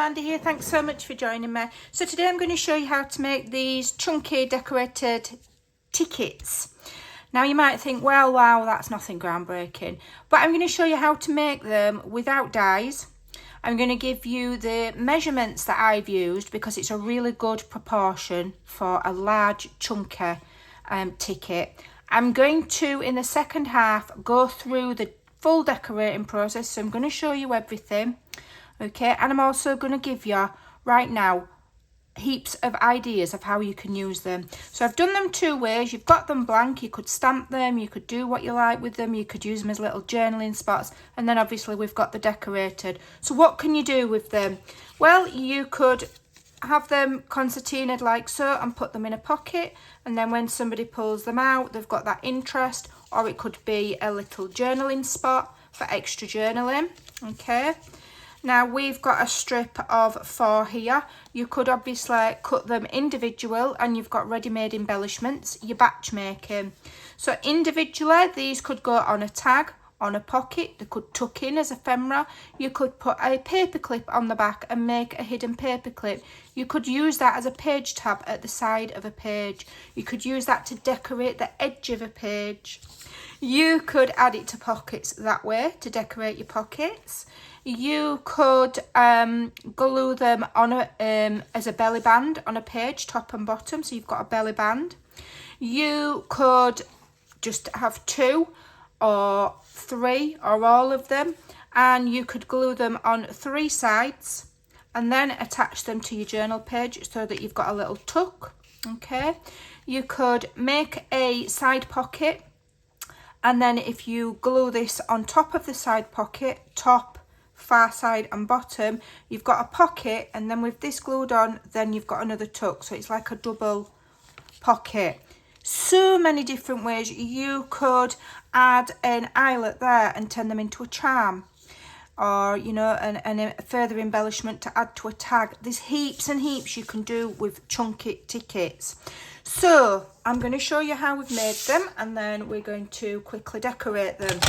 Mandy here. Thanks so much for joining me. So today I'm going to show you how to make these chunky decorated tickets. Now you might think, well, wow, that's nothing groundbreaking. But I'm going to show you how to make them without dies. I'm going to give you the measurements that I've used because it's a really good proportion for a large chunky ticket. I'm going to, in the second half, go through the full decorating process. So I'm going to show you everything. Okay, and I'm also going to give you, right now, heaps of ideas of how you can use them. So I've done them two ways. You've got them blank, you could stamp them, you could do what you like with them, you could use them as little journaling spots, and then obviously we've got the decorated. So what can you do with them? Well, you could have them concertinaed like so and put them in a pocket, and then when somebody pulls them out, they've got that interest, or it could be a little journaling spot for extra journaling. Okay. Now we've got a strip of 4 here. You could obviously cut them individual and you've got ready-made embellishments, you're batch making. So individually these could go on a tag, on a pocket, they could tuck in as ephemera. You could put a paper clip on the back and make a hidden paper clip. You could use that as a page tab at the side of a page. You could use that to decorate the edge of a page. You could add it to pockets that way to decorate your pockets. You could glue them on as a belly band on a page, top and bottom, so you've got a belly band. You could just have 2 or 3 or all of them, and you could glue them on 3 sides and then attach them to your journal page so that you've got a little tuck. Okay, you could make a side pocket, and then if you glue this on top of the side pocket, top, far side and bottom, you've got a pocket, and then with this glued on, then you've got another tuck, so it's like a double pocket. So many different ways. You could add an eyelet there and turn them into a charm, or you know, a further embellishment to add to a tag. There's heaps and heaps you can do with chunky tickets. So I'm going to show you how we've made them, and then we're going to quickly decorate them.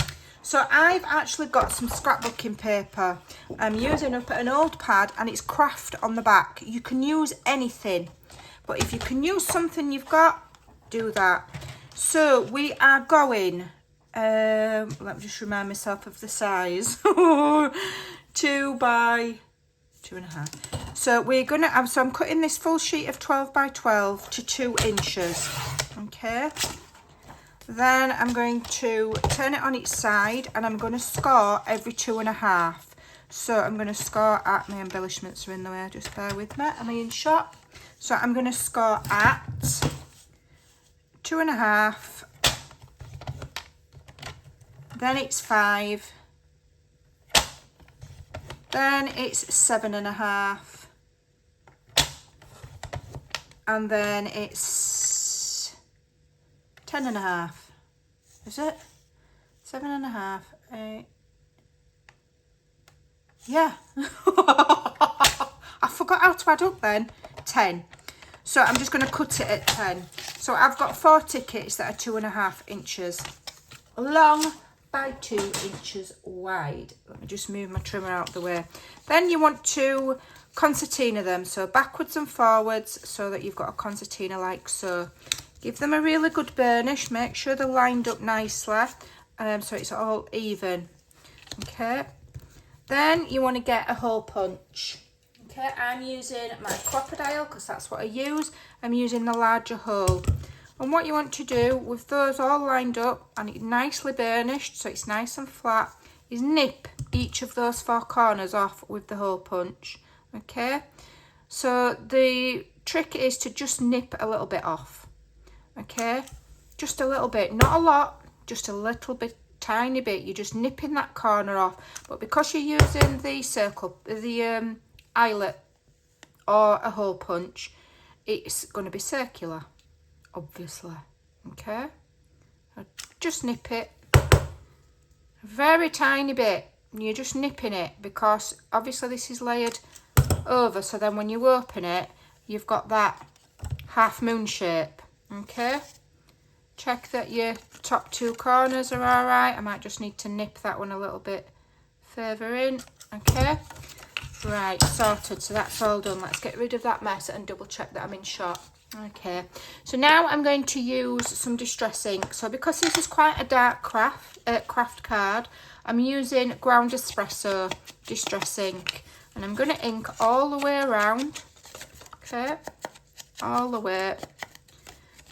So I've actually got some scrapbooking paper. I'm using up an old pad, and it's craft on the back. You can use anything, but if you can use something you've got, do that. So we are going, let me just remind myself of the size, 2 by 2.5. So we're gonna, so I'm cutting this full sheet of 12 by 12 to 2 inches. Okay. Then I'm going to turn it on its side, and I'm going to score every 2.5. So I'm going to score at, my embellishments are in the way, just bear with me, am I in shot? So I'm going to score at 2.5, then it's 5, then it's 7.5, and then it's 10.5. Is it 7.5? 8. Yeah. I forgot how to add up then. 10. So I'm just going to cut it at 10. So I've got 4 tickets that are 2.5 inches long by 2 inches wide. Let me just move my trimmer out of the way. Then you want to concertina them, so backwards and forwards, so that you've got a concertina like so. Give them a really good burnish, make sure they're lined up nicely, so it's all even. Okay, then you want to get a hole punch. Okay, I'm using my crocodile because that's what I use. I'm using the larger hole. And what you want to do with those all lined up and it nicely burnished, so it's nice and flat, is nip each of those 4 corners off with the hole punch. Okay, so the trick is to just nip a little bit off. Okay, just a little bit, not a lot, just a little bit, tiny bit. You're just nipping that corner off, but because you're using the circle, the eyelet or a hole punch, it's going to be circular, obviously. Okay, so just nip it a very tiny bit. You're just nipping it because obviously this is layered over, so then when you open it, you've got that half moon shape. Okay, check that your top 2 corners are all right. I might just need to nip that one a little bit further in. Okay, Right, sorted. So that's all done. Let's get rid of that mess and double check that I'm in shot. Okay, so now I'm going to use some distress ink. So because this is quite a dark craft card, I'm using ground espresso distress ink, and I'm going to ink all the way around. Okay, all the way,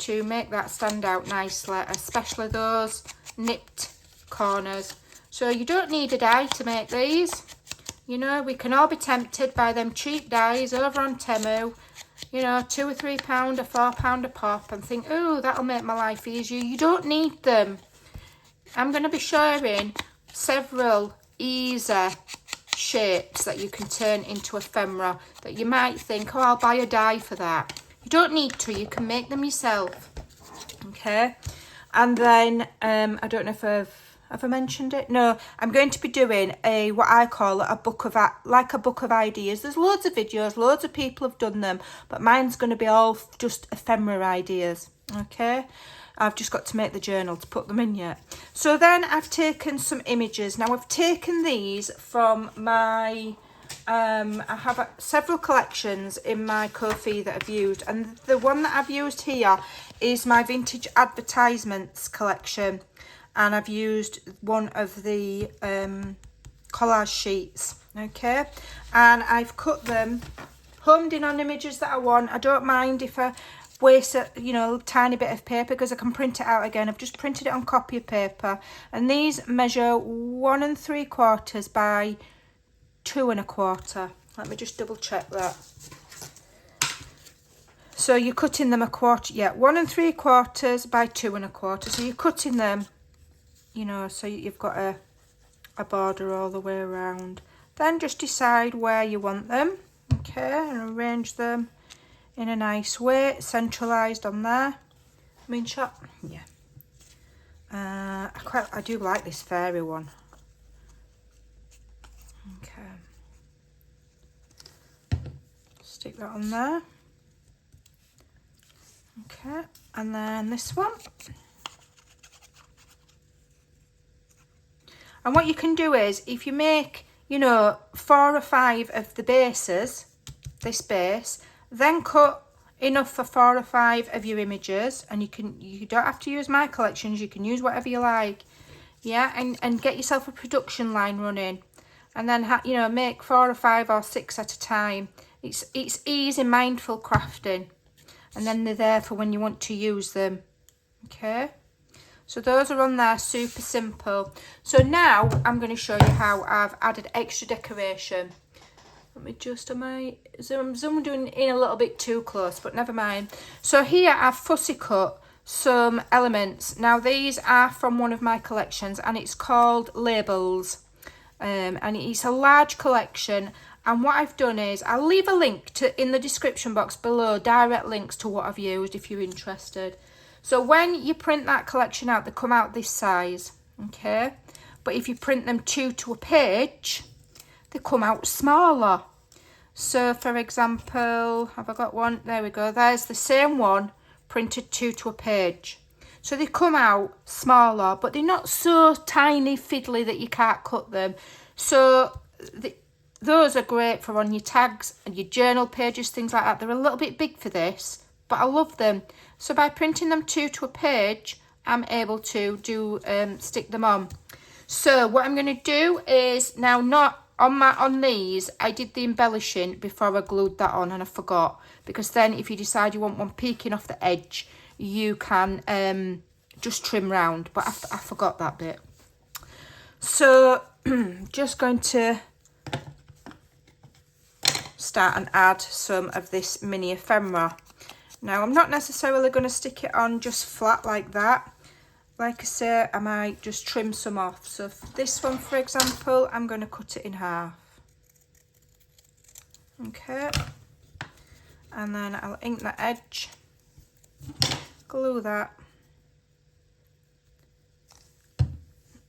to make that stand out nicely, especially those nipped corners. So you don't need a die to make these. You know, we can all be tempted by them cheap dies over on Temu, you know, £2 or £3 or £4 a pop, and think, oh, that'll make my life easier. You don't need them. I'm going to be sharing several easy shapes that you can turn into ephemera that you might think, oh, I'll buy a die for that. You don't need to. You can make them yourself. Okay. And then, I don't know if have I mentioned it? No, I'm going to be doing what I call a book of ideas. There's loads of videos, loads of people have done them, but mine's going to be all just ephemera ideas. Okay, I've just got to make the journal to put them in yet. So then I've taken some images. Now I've taken these from my I have several collections in my Ko-fi that I've used, and the one that I've used here is my vintage advertisements collection. And I've used one of the collage sheets, okay? And I've cut them, homed in on images that I want. I don't mind if I waste a tiny bit of paper, because I can print it out again. I've just printed it on copy paper. And these measure 1 3/4 by 2 1/4. Let me just double check that. So you're cutting them 1 3/4 by 2 1/4. So you're cutting them, you know, so you've got a border all the way around. Then just decide where you want them, okay, and arrange them in a nice way, centralised on there. I'm in shot, yeah. I do like this fairy one. Okay, stick that on there. Okay, and then this one. And what you can do is, if you make, you know, 4 or 5 of the bases, this base, then cut enough for 4 or 5 of your images, and you don't have to use my collections, you can use whatever you like, yeah, and get yourself a production line running, and then you know, make 4 or 5 or 6 at a time. It's easy, mindful crafting, and then they're there for when you want to use them. Okay. So those are on there, super simple. So now I'm going to show you how I've added extra decoration. Let me just, I'm zooming in a little bit too close, but never mind. So here I've fussy cut some elements. Now these are from one of my collections, and it's called Labels. And it's a large collection. And what I've done is, I'll leave a link in the description box below, direct links to what I've used if you're interested. So when you print that collection out, they come out this size, okay? But if you print them 2 to a page, they come out smaller. So for example, have I got one? There we go. There's the same one, printed 2 to a page. So they come out smaller, but they're not so tiny fiddly that you can't cut them. So those are great for on your tags and your journal pages, things like that. They're a little bit big for this, but I love them. So by printing them 2 to a page, I'm able to stick them on. So what I'm going to do is, now not on these, I did the embellishing before I glued that on, and I forgot, because then if you decide you want one peeking off the edge, you can just trim round, but I forgot that bit. So just going to start and add some of this mini ephemera. Now, I'm not necessarily going to stick it on just flat like that. Like I say, I might just trim some off. So for this one, for example, I'm going to cut it in half. Okay. And then I'll ink the edge, glue that,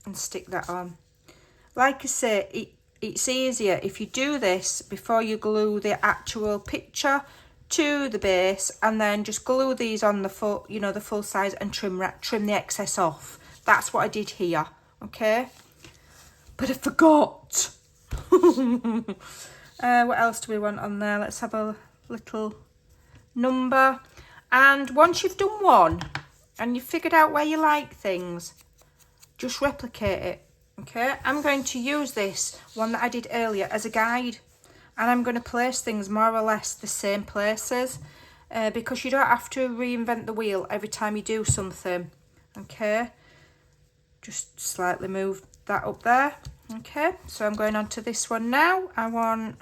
and stick that on. Like I say, it's easier if you do this before you glue the actual picture to the base, and then just glue these on the full, you know, the full size, and trim the excess off. That's what I did here, okay? But I forgot. What else do we want on there? Let's have a little number. And once you've done one and you've figured out where you like things, just replicate it. Okay, I'm going to use this one that I did earlier as a guide, and I'm going to place things more or less the same places, because you don't have to reinvent the wheel every time you do something. Okay, just slightly move that up there. Okay, so I'm going on to this one now. I want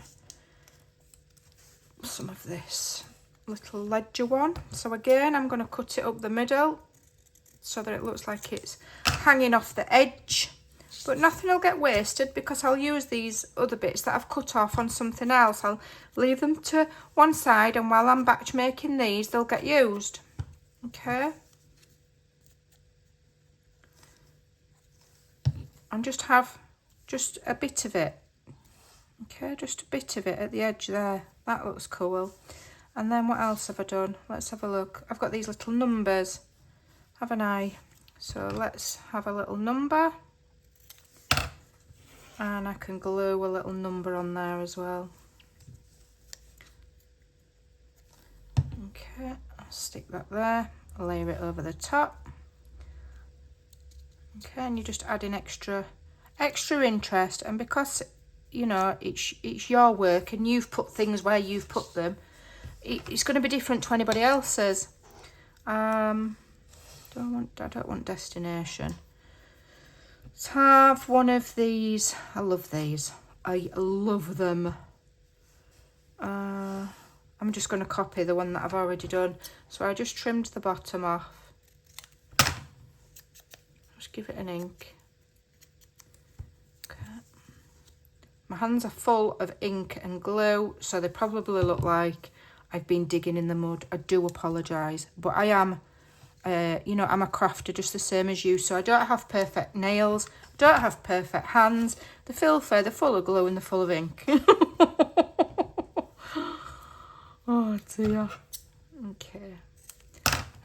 some of this little ledger one. So again, I'm going to cut it up the middle so that it looks like it's hanging off the edge. But nothing will get wasted because I'll use these other bits that I've cut off on something else. I'll leave them to one side, and while I'm batch making these, they'll get used. Okay. And just have just a bit of it. Okay, just a bit of it at the edge there. That looks cool. And then what else have I done? Let's have a look. I've got these little numbers, haven't I? So let's have a little number. And I can glue a little number on there as well. Okay, I'll stick that there, layer it over the top. Okay, and you're just adding extra interest, and because you know it's your work and you've put things where you've put them, it's going to be different to anybody else's. I don't want destination. Let's have one of these. I love these. I love them. I'm just going to copy the one that I've already done. So I just trimmed the bottom off. Just give it an ink. Okay. My hands are full of ink and glue, so they probably look like I've been digging in the mud. I do apologise, but I am. You know, I'm a crafter just the same as you, so I don't have perfect nails, don't have perfect hands. They're filthy, they're full of glue and they're full of ink. Oh dear. Okay.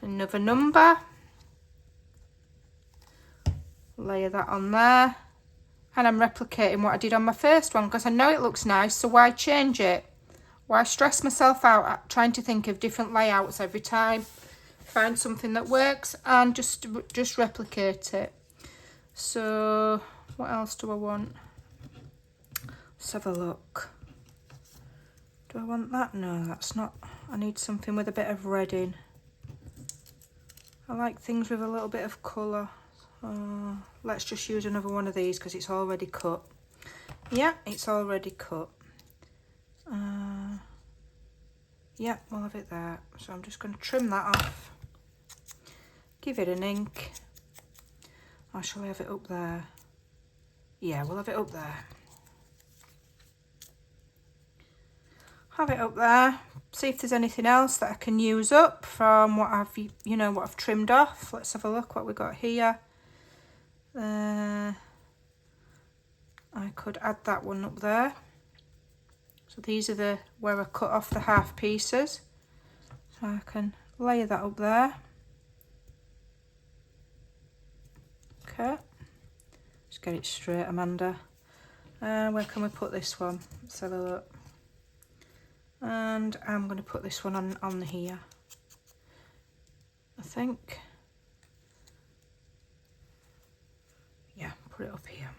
Another number. Layer that on there. And I'm replicating what I did on my first one because I know it looks nice, so why change it? Why stress myself out at trying to think of different layouts every time? Find something that works and just replicate it. So what else do I want? Let's have a look. Do I want that? No, that's not. I need something with a bit of red in. I like things with a little bit of colour. Let's just use another one of these because it's already cut. Yeah, it's already cut. Yeah, we'll have it there. So I'm just going to trim that off. Give it an ink. Or shall I have it up there? Yeah, we'll have it up there. Have it up there. See if there's anything else that I can use up from what I've, what I've trimmed off. Let's have a look what we got here. I could add that one up there. So these are where I cut off the half pieces. So I can layer that up there. Okay, just get it straight, Amanda. Where can we put this one? Let's have a look. And I'm going to put this one on here, I think. Yeah, put it up here.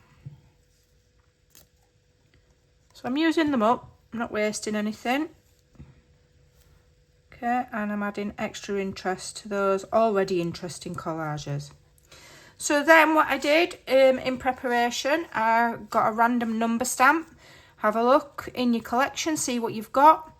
So I'm using them up, I'm not wasting anything. Okay, and I'm adding extra interest to those already interesting collages. So then what I did in preparation, I got a random number stamp. Have a look in your collection, see what you've got.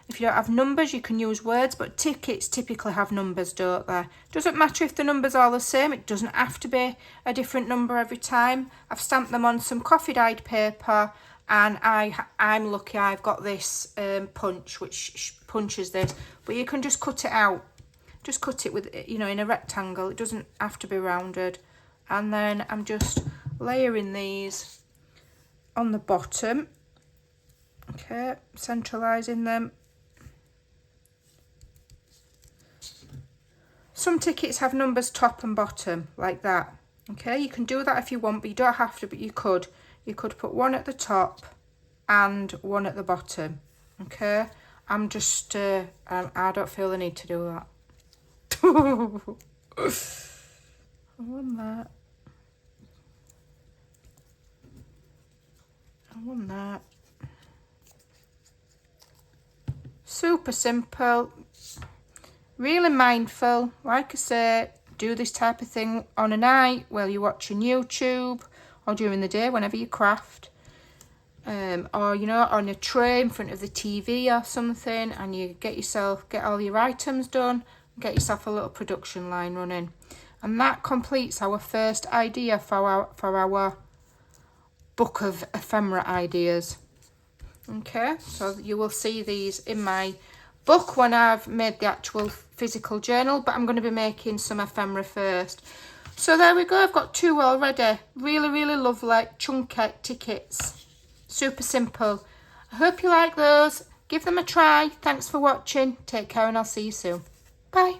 If you don't have numbers, you can use words, but tickets typically have numbers, don't they? Doesn't matter if the numbers are the same, it doesn't have to be a different number every time. I've stamped them on some coffee dyed paper, and I'm lucky I've got this punch, which punches this, but you can just cut it out. Just cut it with, in a rectangle, it doesn't have to be rounded. And then I'm just layering these on the bottom. Okay, centralising them. Some tickets have numbers top and bottom, like that. Okay, you can do that if you want, but you don't have to, but you could. You could put one at the top and one at the bottom. Okay, I'm just I don't feel the need to do that. I want that. I want that. Super simple, really mindful. Like I say, do this type of thing on a night while you're watching YouTube, or during the day whenever you craft, or you know, on a tray in front of the TV or something, and you get all your items done, get yourself a little production line running. And that completes our first idea for our book of ephemera ideas. Okay, so you will see these in my book when I've made the actual physical journal, but I'm going to be making some ephemera first. So there we go, I've got 2 already. Really, really lovely chunky tickets. Super simple. I hope you like those. Give them a try. Thanks for watching. Take care and I'll see you soon. Bye.